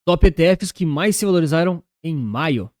Top ETFs que mais se valorizaram em maio.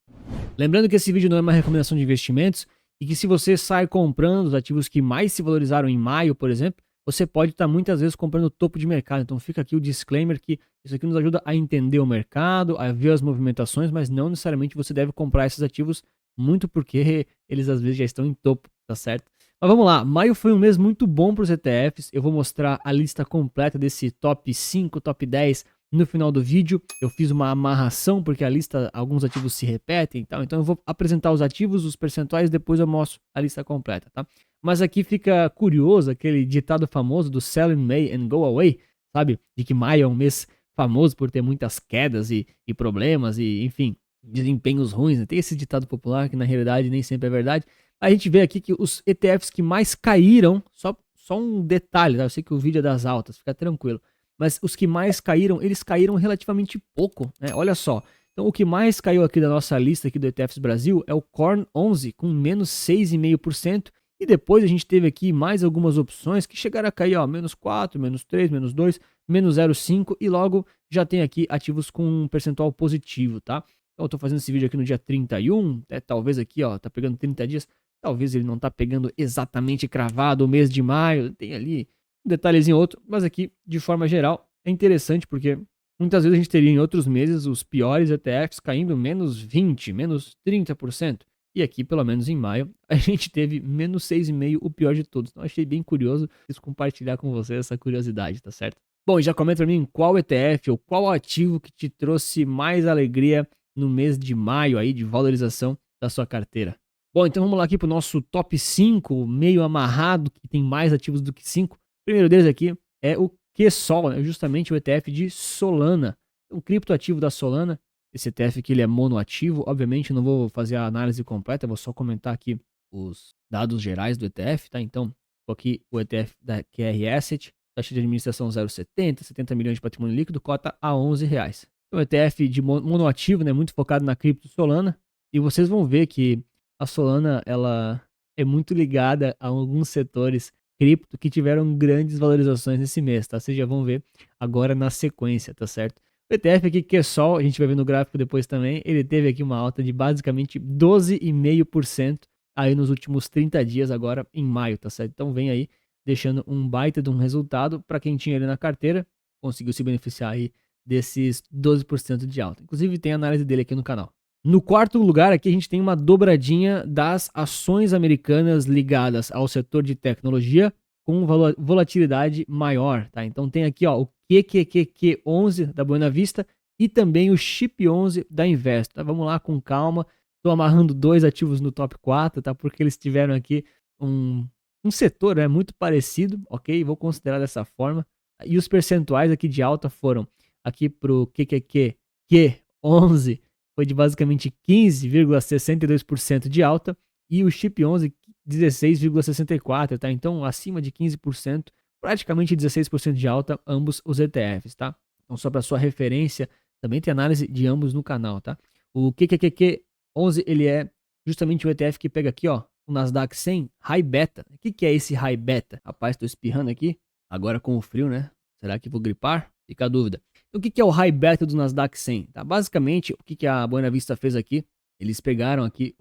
Lembrando que esse vídeo não é uma recomendação de investimentos e que se você sai comprando os ativos que mais se valorizaram em maio, por exemplo, você pode estar muitas vezes comprando o topo de mercado. Então fica aqui o disclaimer que isso aqui nos ajuda a entender o mercado, a ver as movimentações, mas não necessariamente você deve comprar esses ativos muito porque eles às vezes já estão em topo, tá certo? Mas vamos lá, maio foi um mês muito bom para os ETFs. Eu vou mostrar a lista completa desse top 5, top 10 no final do vídeo. Eu fiz uma amarração porque a lista, alguns ativos se repetem e tal. Então eu vou apresentar os ativos, os percentuais, depois eu mostro a lista completa, tá? Mas aqui fica curioso aquele ditado famoso do Sell in May and Go Away, sabe? De que maio é um mês famoso por ter muitas quedas e problemas e, enfim, desempenhos ruins, né? Tem esse ditado popular que na realidade nem sempre é verdade. A gente vê aqui que os ETFs que mais caíram, só um detalhe, tá? Eu sei que o vídeo é das altas, fica tranquilo. Mas os que mais caíram, eles caíram relativamente pouco, né? Olha só. Então o que mais caiu aqui da nossa lista aqui do ETFs Brasil é o Corn 11 com menos 6,5%. E depois a gente teve aqui mais algumas opções que chegaram a cair, ó, menos 4, menos 3, menos 2, menos 0,5 e logo já tem aqui ativos com um percentual positivo, tá? Então eu tô fazendo esse vídeo aqui no dia 31, talvez aqui, ó, tá pegando 30 dias, talvez ele não tá pegando exatamente cravado o mês de maio, tem ali um detalhezinho outro, mas aqui, de forma geral, é interessante porque muitas vezes a gente teria em outros meses os piores ETFs caindo menos 20, menos 30%. E aqui, pelo menos em maio, a gente teve menos 6,5%, o pior de todos. Então achei bem curioso, quis compartilhar com você essa curiosidade, tá certo? Bom, já comenta pra mim qual ETF ou qual ativo que te trouxe mais alegria no mês de maio aí de valorização da sua carteira. Bom, então vamos lá aqui pro nosso top 5, meio amarrado, que tem mais ativos do que 5. O primeiro deles aqui é o QSOL, né? Justamente o ETF de Solana. O criptoativo da Solana. Esse ETF aqui ele é monoativo, obviamente não vou fazer a análise completa, vou só comentar aqui os dados gerais do ETF, tá? Então, aqui o ETF da QR Asset, taxa de administração 0,70, 70 milhões de patrimônio líquido, cota a R$11. Então, o ETF de monoativo, né, muito focado na cripto Solana, e vocês vão ver que a Solana, ela é muito ligada a alguns setores cripto que tiveram grandes valorizações nesse mês, tá? Vocês já vão ver agora na sequência, tá certo? O ETF aqui, que é só, a gente vai ver no gráfico depois também, ele teve aqui uma alta de basicamente 12,5% aí nos últimos 30 dias agora em maio, tá certo? Então vem aí deixando um baita de um resultado para quem tinha ele na carteira, conseguiu se beneficiar aí desses 12% de alta. Inclusive tem análise dele aqui no canal. No quarto lugar aqui a gente tem uma dobradinha das ações americanas ligadas ao setor de tecnologia com volatilidade maior, tá? Então tem aqui, ó, o QQQQ11 da Buena Vista e também o Chip 11 da Invest, tá? Vamos lá com calma. Tô amarrando dois ativos no top 4, tá? Porque eles tiveram aqui um setor, né, muito parecido, ok? Vou considerar dessa forma. E os percentuais aqui de alta foram aqui pro QQQQ11 foi de basicamente 15,62% de alta e o Chip 11 16,64%, tá? Então acima de 15%, praticamente 16% de alta ambos os ETFs, tá? Então só para sua referência, também tem análise de ambos no canal, tá? O QQQQ11 ele é justamente o ETF que pega aqui, ó, o Nasdaq 100 High Beta. O que é esse High Beta? Rapaz, tô espirrando aqui, agora com o frio, né? Será que vou gripar? Fica a dúvida. Então, o que é o High Beta do Nasdaq 100? Tá? Basicamente, o que a Buena Vista fez aqui? Eles pegaram aqui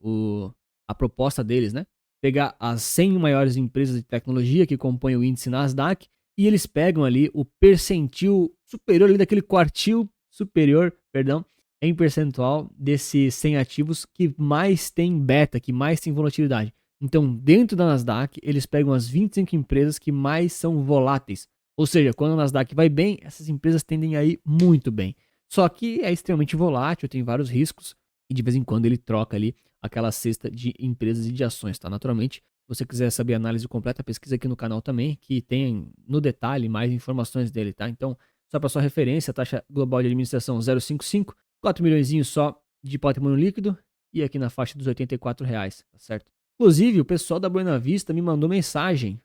a proposta deles, né? Pegar as 100 maiores empresas de tecnologia que compõem o índice Nasdaq e eles pegam ali o percentil superior, ali daquele quartil superior, perdão, em percentual desses 100 ativos que mais tem beta, que mais tem volatilidade. Então, dentro da Nasdaq, eles pegam as 25 empresas que mais são voláteis. Ou seja, quando o Nasdaq vai bem, essas empresas tendem a ir muito bem. Só que é extremamente volátil, tem vários riscos e de vez em quando ele troca ali aquela cesta de empresas e de ações, tá? Naturalmente, se você quiser saber a análise completa, pesquisa aqui no canal também, que tem no detalhe mais informações dele, tá? Então, só para sua referência, a taxa global de administração 0,55, 4 milhões só de patrimônio líquido e aqui na faixa dos R$84, tá certo? Inclusive, o pessoal da Buena Vista me mandou mensagem,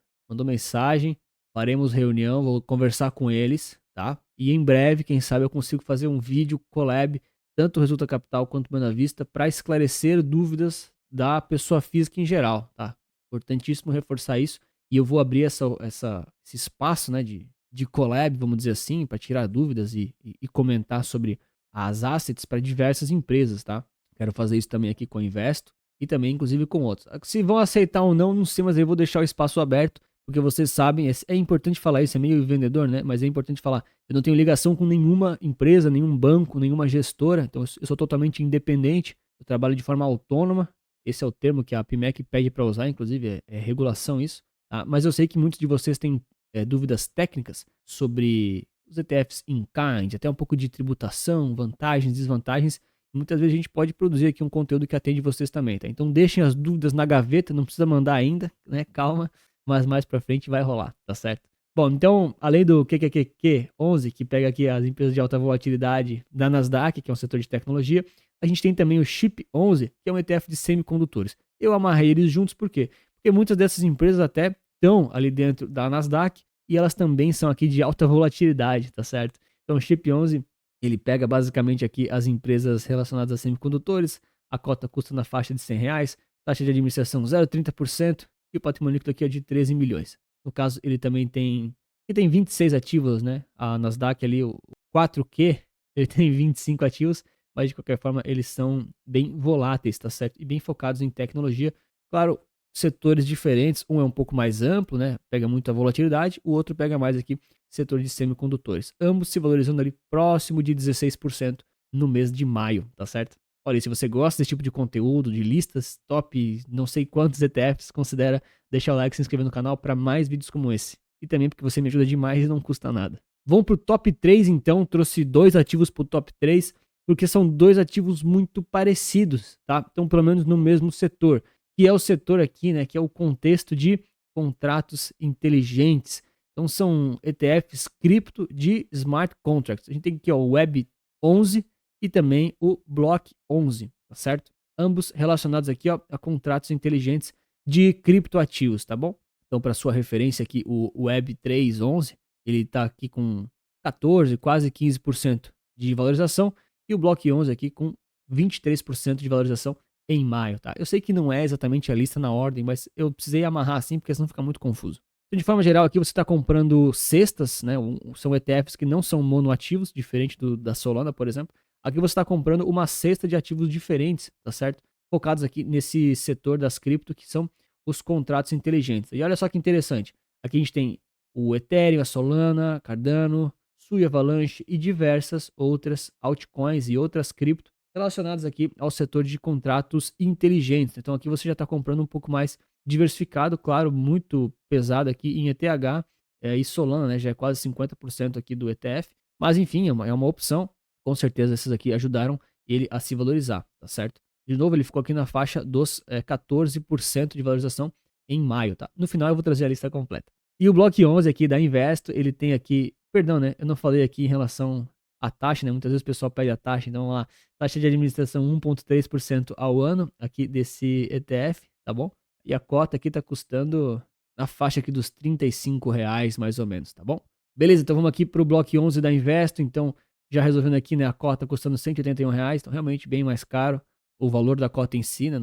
faremos reunião, vou conversar com eles, tá? E em breve, quem sabe eu consigo fazer um vídeo collab, tanto o Resulta Capital quanto o Buena Vista, para esclarecer dúvidas da pessoa física em geral, tá? Importantíssimo reforçar isso. E eu vou abrir esse espaço, né, de collab, vamos dizer assim, para tirar dúvidas e comentar sobre as assets para diversas empresas, tá? Quero fazer isso também aqui com a Investo e também, inclusive, com outros. Se vão aceitar ou não, não sei, mas eu vou deixar o espaço aberto, porque vocês sabem, é importante falar isso, é meio vendedor, né? Mas é importante falar. Eu não tenho ligação com nenhuma empresa, nenhum banco, nenhuma gestora, então eu sou totalmente independente, eu trabalho de forma autônoma. Esse é o termo que a PMEC pede para usar, inclusive, é regulação isso. Tá? Mas eu sei que muitos de vocês têm dúvidas técnicas sobre os ETFs in kind, até um pouco de tributação, vantagens, desvantagens. Muitas vezes a gente pode produzir aqui um conteúdo que atende vocês também, tá? Então deixem as dúvidas na gaveta, não precisa mandar ainda, né? Calma, mas mais pra frente vai rolar, tá certo? Bom, então, além do QQQQ11, que pega aqui as empresas de alta volatilidade da Nasdaq, que é um setor de tecnologia, a gente tem também o SHIP11, que é um ETF de semicondutores. Eu amarrei eles juntos, por quê? Porque muitas dessas empresas até estão ali dentro da Nasdaq e elas também são aqui de alta volatilidade, tá certo? Então, o SHIP11, ele pega basicamente aqui as empresas relacionadas a semicondutores, a cota custa na faixa de R$ 100, taxa de administração 0,30% e o patrimônio líquido aqui é de 13 milhões. No caso, ele também tem 26 ativos, né? A Nasdaq ali, o 4Q, ele tem 25 ativos, mas de qualquer forma eles são bem voláteis, tá certo? E bem focados em tecnologia. Claro, setores diferentes, um é um pouco mais amplo, né? Pega muito a volatilidade, o outro pega mais aqui setor de semicondutores. Ambos se valorizando ali próximo de 16% no mês de maio, tá certo? Olha, se você gosta desse tipo de conteúdo, de listas, top, não sei quantos ETFs, considera deixar o like e se inscrever no canal para mais vídeos como esse. E também porque você me ajuda demais e não custa nada. Vamos pro top 3 então, trouxe 2 ativos pro top 3, porque são 2 ativos muito parecidos, tá? Então, pelo menos no mesmo setor, que é o setor aqui, né, que é o contexto de contratos inteligentes. Então, são ETFs cripto de smart contracts. A gente tem aqui ó, o Web 11 e também o Block 11, tá certo? Ambos relacionados aqui ó, a contratos inteligentes de criptoativos, tá bom? Então, para sua referência aqui, o Web 3.11, ele está aqui com 14, quase 15% de valorização e o Block 11 aqui com 23% de valorização em maio, tá? Eu sei que não é exatamente a lista na ordem, mas eu precisei amarrar assim porque senão fica muito confuso. Então, de forma geral, aqui você está comprando cestas, né? São ETFs que não são monoativos, diferente da Solana, por exemplo. Aqui você está comprando uma cesta de ativos diferentes, tá certo? Focados aqui nesse setor das cripto, que são os contratos inteligentes. E olha só que interessante. Aqui a gente tem o Ethereum, a Solana, Cardano, Sui, Avalanche e diversas outras altcoins e outras cripto relacionadas aqui ao setor de contratos inteligentes. Então aqui você já está comprando um pouco mais diversificado, claro, muito pesado aqui em ETH e Solana, né? Já é quase 50% aqui do ETF. Mas enfim, é uma opção. Com certeza esses aqui ajudaram ele a se valorizar, tá certo? De novo, ele ficou aqui na faixa dos 14% de valorização em maio, tá? No final eu vou trazer a lista completa. E o Block 11 aqui da Investo, ele tem aqui, perdão, né? Eu não falei aqui em relação à taxa, né? Muitas vezes o pessoal pede a taxa, então vamos lá, taxa de administração 1,3% ao ano aqui desse ETF, tá bom? E a cota aqui tá custando na faixa aqui dos R$ 35 mais ou menos, tá bom? Beleza, então vamos aqui pro Block 11 da Investo, então já resolvendo aqui, né, a cota custando R$ 181, então realmente bem mais caro o valor da cota em si, né,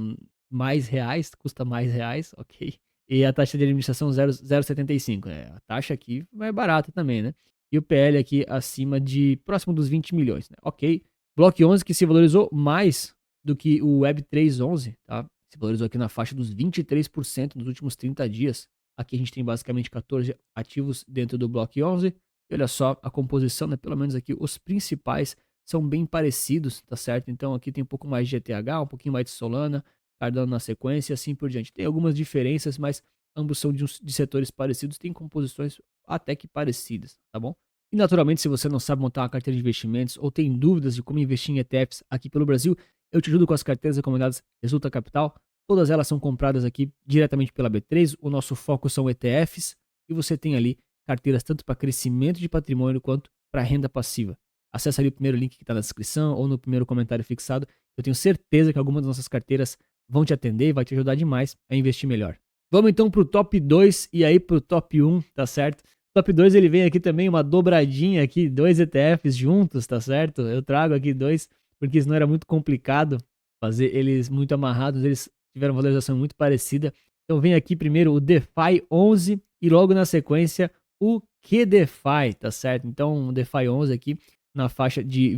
mais reais, custa mais reais, ok? E a taxa de administração 0,75, né? A taxa aqui é barata também, né? E o PL aqui acima de próximo dos 20 milhões, né? Ok. Block 11 que se valorizou mais do que o Web 3.11, tá? Se valorizou aqui na faixa dos 23% nos últimos 30 dias. Aqui a gente tem basicamente 14 ativos dentro do Block 11. E olha só a composição, né? Pelo menos aqui os principais são bem parecidos, tá certo? Então aqui tem um pouco mais de ETH, um pouquinho mais de Solana, Cardano na sequência e assim por diante. Tem algumas diferenças, mas ambos são de setores parecidos, tem composições até que parecidas, tá bom? E naturalmente, se você não sabe montar uma carteira de investimentos ou tem dúvidas de como investir em ETFs aqui pelo Brasil, eu te ajudo com as carteiras recomendadas Resulta Capital. Todas elas são compradas aqui diretamente pela B3. O nosso foco são ETFs e você tem ali carteiras tanto para crescimento de patrimônio quanto para renda passiva. Acesse ali o primeiro link que está na descrição ou no primeiro comentário fixado. Eu tenho certeza que algumas das nossas carteiras vão te atender e vai te ajudar demais a investir melhor. Vamos então para o top 2 e aí para o top 1, tá certo? Top 2 ele vem aqui também uma dobradinha aqui, 2 ETFs juntos, tá certo? Eu trago aqui 2 porque senão era muito complicado fazer eles muito amarrados, eles tiveram uma valorização muito parecida. Então vem aqui primeiro o DeFi 11 e logo na sequência o QDeFi, tá certo? Então o DeFi 11 aqui na faixa de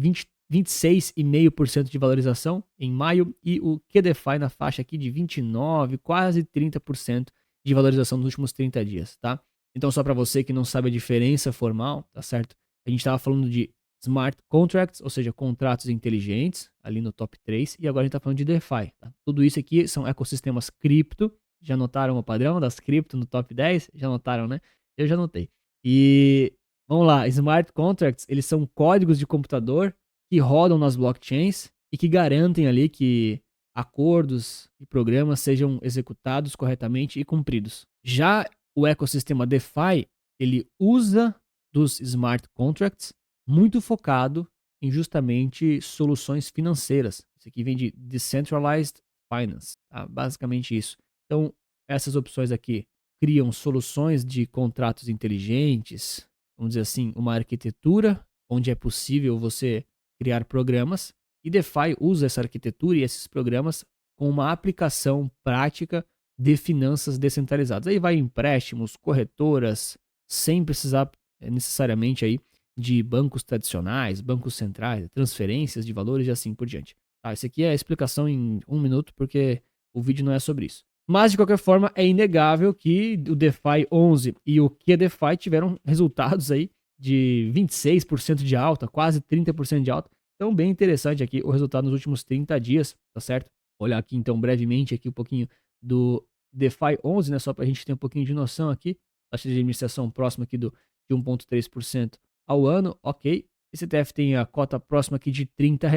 26,5% de valorização em maio e o QDFI na faixa aqui de 29, quase 30% de valorização nos últimos 30 dias, tá? Então só para você que não sabe a diferença formal, tá certo? A gente estava falando de Smart Contracts, ou seja, contratos inteligentes, ali no top 3, e agora a gente está falando de DeFi, tá? Tudo isso aqui são ecossistemas cripto. Já notaram o padrão das cripto no top 10? Já notaram, né? Eu já notei. E vamos lá, Smart Contracts, eles são códigos de computador que rodam nas blockchains e que garantem ali que acordos e programas sejam executados corretamente e cumpridos. Já o ecossistema DeFi, ele usa dos smart contracts muito focado em justamente soluções financeiras. Isso aqui vem de Decentralized Finance, tá? Basicamente isso. Então, essas opções aqui criam soluções de contratos inteligentes, vamos dizer assim, uma arquitetura onde é possível você criar programas, e DeFi usa essa arquitetura e esses programas com uma aplicação prática de finanças descentralizadas. Aí vai empréstimos, corretoras, sem precisar necessariamente aí de bancos tradicionais, bancos centrais, transferências de valores e assim por diante. Tá, isso aqui é a explicação em 1 minuto, porque o vídeo não é sobre isso. Mas, de qualquer forma, é inegável que o DeFi 11 e o QDeFi tiveram resultados aí de 26% de alta, quase 30% de alta. Então, bem interessante aqui o resultado nos últimos 30 dias, tá certo? Olhar aqui, então, brevemente aqui um pouquinho do DeFi 11, né? Só para a gente ter um pouquinho de noção aqui. Taxa de administração próxima aqui de 1,3% ao ano, ok. Esse ETF tem a cota próxima aqui de R$ 30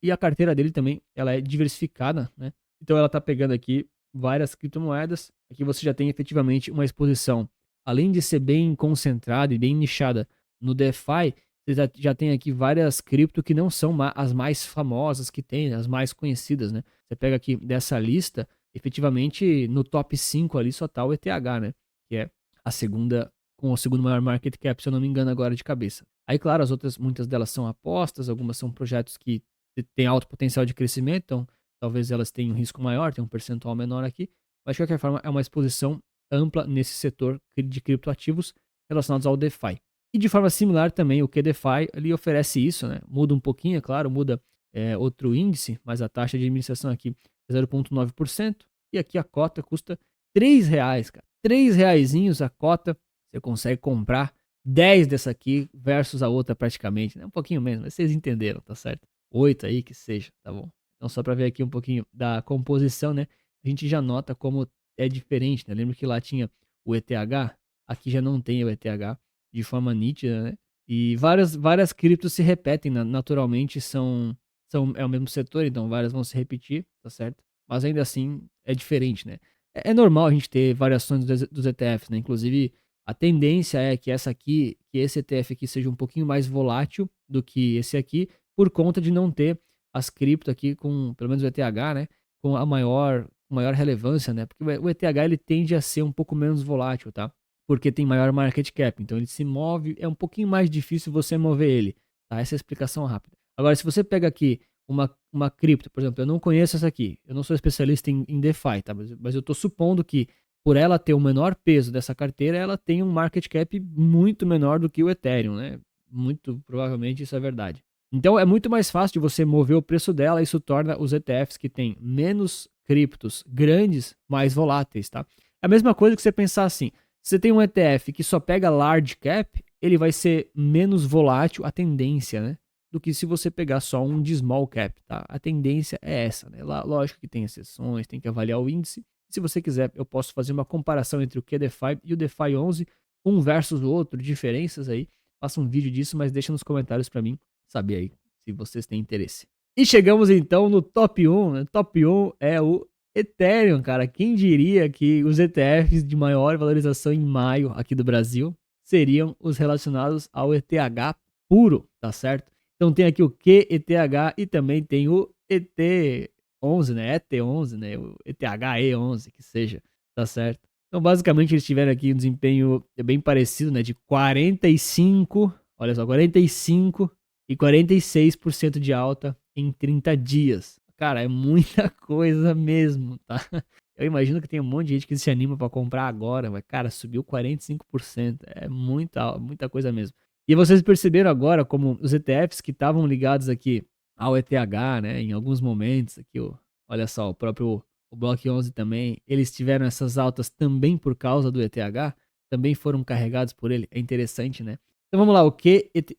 e a carteira dele também, ela é diversificada, né? Então, ela tá pegando aqui várias criptomoedas. Aqui você já tem efetivamente uma exposição, além de ser bem concentrada e bem nichada no DeFi, você já tem aqui várias cripto que não são as mais famosas que tem, as mais conhecidas, né? Você pega aqui dessa lista, efetivamente no top 5 ali só tá o ETH, né? Que é a segunda, com o segundo maior market cap, se eu não me engano agora de cabeça. Aí, claro, as outras, muitas delas são apostas, algumas são projetos que têm alto potencial de crescimento, então talvez elas tenham um risco maior, tenham um percentual menor aqui, mas de qualquer forma é uma exposição ampla nesse setor de criptoativos relacionados ao DeFi. E de forma similar também o QDeFi ele oferece isso, né? Muda um pouquinho, é claro, muda outro índice, mas a taxa de administração aqui é 0,9%, e aqui a cota custa R$3, cara. R$3 a cota, você consegue comprar 10 dessa aqui versus a outra praticamente, né? Um pouquinho menos, mas vocês entenderam, tá certo? 8 aí que seja, tá bom? Então só para ver aqui um pouquinho da composição, né? A gente já nota como é diferente, né? Lembra que lá tinha o ETH, aqui já não tem o ETH de forma nítida, né? E várias criptos se repetem naturalmente, é o mesmo setor, então várias vão se repetir, tá certo? Mas ainda assim é diferente, né? É normal a gente ter variações dos ETFs, né? Inclusive, a tendência é que esse ETF aqui seja um pouquinho mais volátil do que esse aqui, por conta de não ter as cripto aqui com, pelo menos o ETH, né? Com a maior relevância, né? Porque o ETH ele tende a ser um pouco menos volátil, tá? Porque tem maior market cap, então ele se move, é um pouquinho mais difícil você mover ele, tá? Essa é a explicação rápida. Agora, se você pega aqui uma cripto, por exemplo, eu não conheço essa aqui, eu não sou especialista em DeFi, tá? Mas eu tô supondo que por ela ter o menor peso dessa carteira, ela tem um market cap muito menor do que o Ethereum, né? Muito provavelmente isso é verdade. Então é muito mais fácil de você mover o preço dela, e isso torna os ETFs que têm menos criptos grandes mais voláteis, tá? É a mesma coisa que você pensar assim, se você tem um ETF que só pega large cap, ele vai ser menos volátil, a tendência, né? Do que se você pegar só um de small cap, tá? A tendência é essa, né? Lógico que tem exceções, tem que avaliar o índice. Se você quiser, eu posso fazer uma comparação entre o QDeFi e o DeFi 11, um versus o outro, diferenças aí. Faça um vídeo disso, mas deixa nos comentários para mim saber aí se vocês têm interesse. E chegamos então no top 1, né? Top 1 é o Ethereum, cara. Quem diria que os ETFs de maior valorização em maio aqui do Brasil seriam os relacionados ao ETH puro, tá certo? Então tem aqui o QETH e também tem o ET11, né? ET11, né? O ETHE11, que seja, tá certo? Então basicamente eles tiveram aqui um desempenho bem parecido, né? De 45, olha só, 45 e 46% de alta em 30 dias. Cara, é muita coisa mesmo, tá? Eu imagino que tem um monte de gente que se anima para comprar agora, mas, cara, subiu 45%. É muita coisa mesmo. E vocês perceberam agora como os ETFs que estavam ligados aqui ao ETH, né? Em alguns momentos aqui, olha só, o Block 11 também, eles tiveram essas altas também por causa do ETH, também foram carregados por ele, é interessante, né? Então vamos lá, o QETH,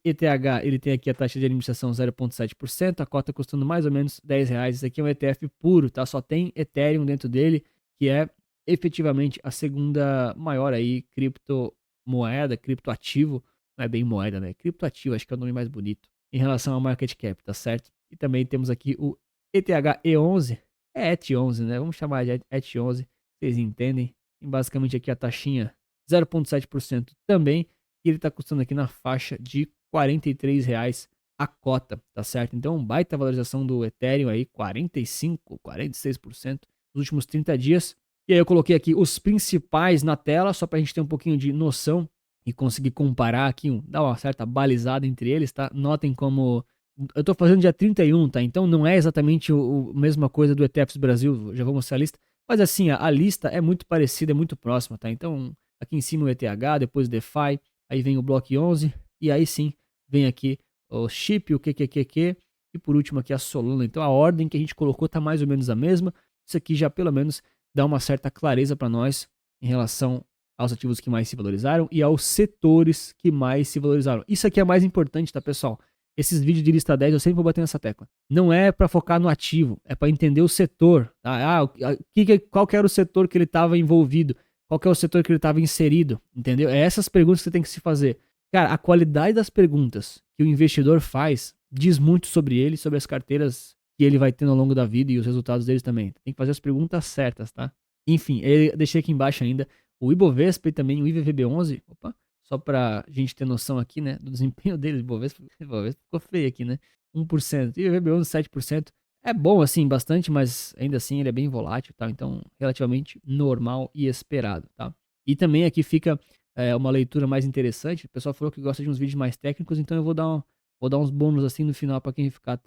ele tem aqui a taxa de administração 0,7%, a cota custando mais ou menos R$10. Isso aqui é um ETF puro, tá? Só tem Ethereum dentro dele, que é efetivamente a segunda maior aí criptomoeda, criptoativo, não é bem moeda, né? Criptoativo, acho que é o nome mais bonito, em relação ao market cap, tá certo? E também temos aqui o ETH-E11, é ETH11, né? Vamos chamar de ETH11, vocês entendem. Tem basicamente aqui a taxinha 0,7% também, e ele está custando aqui na faixa de R$43 a cota, tá certo? Então, baita valorização do Ethereum aí, 45%, 46% nos últimos 30 dias. E aí eu coloquei aqui os principais na tela, só para a gente ter um pouquinho de noção e conseguir comparar aqui, dar uma certa balizada entre eles, tá? Notem como eu tô fazendo dia 31, tá? Então não é exatamente a mesma coisa do ETFs Brasil, já vou mostrar a lista. Mas assim, a lista é muito parecida, é muito próxima, tá? Então aqui em cima o ETH, depois o DeFi, aí vem o Block 11, e aí sim vem aqui o SHIB, o QQQQ, e por último aqui a Solana. Então a ordem que a gente colocou tá mais ou menos a mesma. Isso aqui já pelo menos dá uma certa clareza para nós em relação aos ativos que mais se valorizaram e aos setores que mais se valorizaram. Isso aqui é mais importante, tá, pessoal? Esses vídeos de lista 10 eu sempre vou bater nessa tecla. Não é para focar no ativo, é para entender o setor. Tá? Qual que era o setor que ele estava envolvido? Qual que é o setor que ele estava inserido? Entendeu? É essas perguntas que você tem que se fazer. Cara, a qualidade das perguntas que o investidor faz diz muito sobre ele, sobre as carteiras que ele vai tendo ao longo da vida e os resultados deles também. Tem que fazer as perguntas certas, tá? Enfim, eu deixei aqui embaixo ainda o Ibovespa e também o IVVB11. Opa, só pra gente ter noção aqui, né, do desempenho deles. O Ibovespa ficou feio aqui, né? 1%. E o IVVB11, 7%. É bom, assim, bastante, mas ainda assim ele é bem volátil, tá? Então, relativamente normal e esperado, tá? E também aqui fica uma leitura mais interessante. O pessoal falou que gosta de uns vídeos mais técnicos, então eu vou dar uns bônus assim no final para quem ficar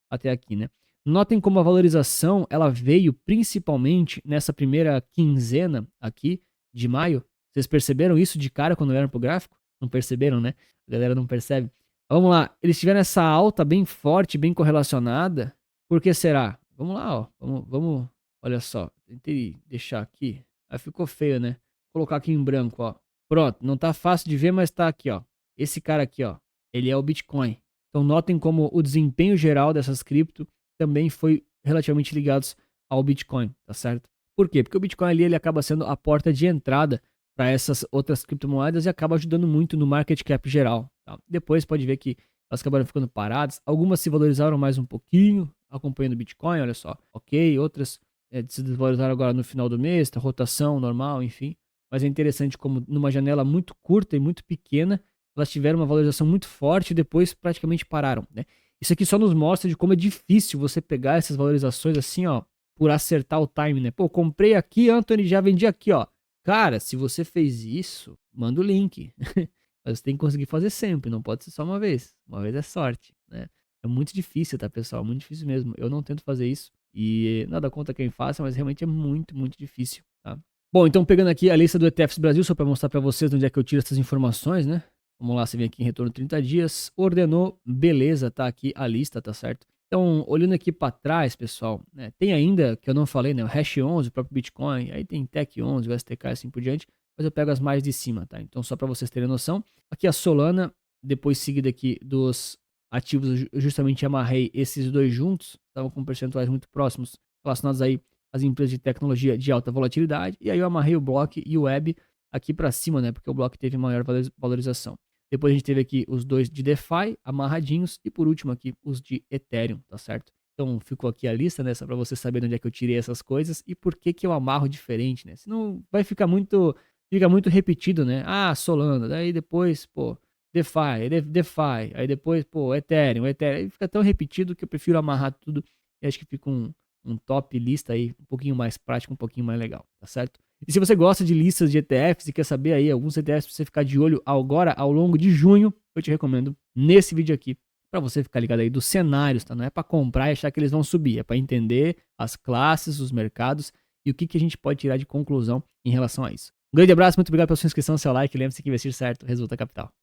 até aqui, né? Notem como a valorização ela veio principalmente nessa primeira quinzena aqui de maio. Vocês perceberam isso de cara quando olharam pro gráfico? Não perceberam, né? A galera não percebe. Vamos lá, eles tiveram essa alta bem forte, bem correlacionada. Por que será? Vamos lá, ó. Vamos, olha só. Tentei deixar aqui. Aí ficou feio, né? Vou colocar aqui em branco, ó. Pronto, não tá fácil de ver, mas tá aqui, ó. Esse cara aqui, ó. Ele é o Bitcoin. Então notem como o desempenho geral dessas cripto também foi relativamente ligados ao Bitcoin, tá certo? Por quê? Porque o Bitcoin ali ele acaba sendo a porta de entrada para essas outras criptomoedas e acaba ajudando muito no market cap geral. Tá? Depois pode ver que elas acabaram ficando paradas. Algumas se valorizaram mais um pouquinho, acompanhando o Bitcoin, olha só. Ok, outras se desvalorizaram agora no final do mês, tá, rotação normal, enfim. Mas é interessante como numa janela muito curta e muito pequena, elas tiveram uma valorização muito forte e depois praticamente pararam, né? Isso aqui só nos mostra de como é difícil você pegar essas valorizações assim, ó, por acertar o time, né? Pô, comprei aqui, Anthony, já vendi aqui, ó. Cara, se você fez isso, manda o link. Mas você tem que conseguir fazer sempre, não pode ser só uma vez. Uma vez é sorte, né? É muito difícil, tá, pessoal? Muito difícil mesmo. Eu não tento fazer isso e nada contra quem faça, mas realmente é muito, muito difícil, tá? Bom, então pegando aqui a lista do ETFs Brasil, só para mostrar para vocês de onde é que eu tiro essas informações, né? Vamos lá, você vem aqui em retorno 30 dias, ordenou, beleza, tá aqui a lista, tá certo? Então, olhando aqui para trás, pessoal, né, tem ainda, que eu não falei, né, o Hash 11, o próprio Bitcoin, aí tem Tech 11, o STK e assim por diante, mas eu pego as mais de cima, tá? Então, só para vocês terem noção, aqui a Solana, depois seguida aqui dos ativos, eu justamente amarrei esses dois juntos, estavam com percentuais muito próximos, relacionados aí às empresas de tecnologia de alta volatilidade, e aí eu amarrei o Block e o Web aqui para cima, né, porque o Block teve maior valorização. Depois a gente teve aqui os dois de DeFi amarradinhos e por último aqui os de Ethereum, tá certo? Então ficou aqui a lista, né, só para você saber de onde é que eu tirei essas coisas e por que que eu amarro diferente, né? Senão vai ficar muito repetido, né? Ah, Solana, daí depois, pô, DeFi, aí depois, pô, Ethereum, aí fica tão repetido que eu prefiro amarrar tudo e acho que fica um top lista aí, um pouquinho mais prático, um pouquinho mais legal, tá certo? E se você gosta de listas de ETFs e quer saber aí alguns ETFs pra você ficar de olho agora ao longo de junho, eu te recomendo nesse vídeo aqui para você ficar ligado aí dos cenários, tá? Não é para comprar e achar que eles vão subir, é para entender as classes, os mercados e o que a gente pode tirar de conclusão em relação a isso. Um grande abraço, muito obrigado pela sua inscrição, seu like, lembre-se que investir certo resulta capital.